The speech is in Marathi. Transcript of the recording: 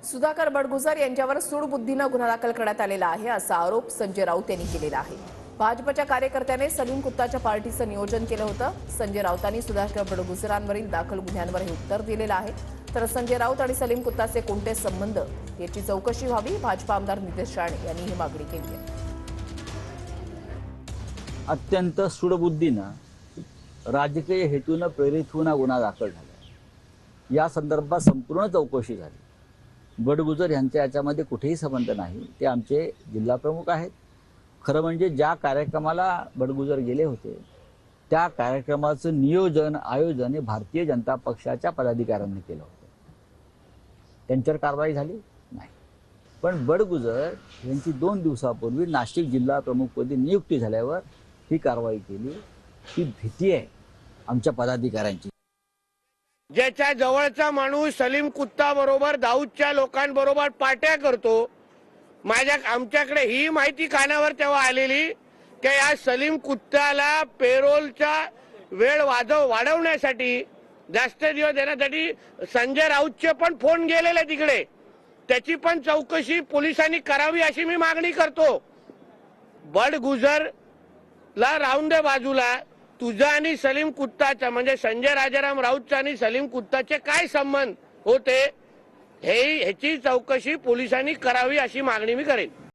सुधाकर बडगुजर यांच्यावर सूडबुद्धीने गुन्हा दाखल करण्यात आलेला आहे असा आरोप संजय राऊत यांनी केलेला आहे। भाजपच्या कार्यकर्त्याने सलीम कुत्ताच्या पार्टीचं नियोजन केलं होतं। संजय राऊतांनी सुधाकर बडगुजरांवरील दाखल गुन्ह्यांवर हे उत्तर दिलेलं आहे। तर संजय राऊत आणि सलीम कुत्ताचे कोणते संबंध याची चौकशी व्हावी, भाजपा आमदार नितेश राणे यांनी ही मागणी केली आहे। अत्यंत सूडबुद्धीनं राजकीय हेतूनं प्रेरित होऊन हा गुन्हा दाखल झाला। या संदर्भात संपूर्ण चौकशी झाली। बडगुजर यांच्या याच्यामध्ये कुठेही संबंध नाही, ते आमचे जिल्हा प्रमुख आहेत। खरं म्हणजे ज्या कार्यक्रमाला बडगुजर गेले होते त्या कार्यक्रमाचं नियोजन आयोजन हे भारतीय जनता पक्षाच्या पदाधिकाऱ्यांनी केलं होतं। त्यांच्यावर कारवाई झाली नाही, पण बडगुजर यांची 2 दिवसापूर्वी नाशिक जिल्हा प्रमुखपदी नियुक्ती झाल्यावर ही कारवाई केली। ही भीती आहे आमच्या पदाधिकाऱ्यांची। ज्याच्या जवळचा माणूस सलीम कुत्ता बरोबर दाऊदच्या लोकांबरोबर पार्ट्या करतो, आमच्याकडे ही माहिती कानावर तेव्हा आलेली की या सलीम कुत्ताला पेरोलचा वेळ वाढवण्यासाठी जास्त दिवस देण्यासाठी संजय राऊतचे पण फोन गेलेले तिकडे, त्याची पण चौकशी पोलिसांनी करावी अशी मी मागणी करतो। बडगुजरला राहून दे बाजूला, तुझा आणि सलीम कुत्ताचा म्हणजे संजय राजाराम राऊतचा आणि सलीम कुत्ताचे काय संबंध होते ह्याची चौकशी पोलिसांनी करावी अशी मागणी मी करेन।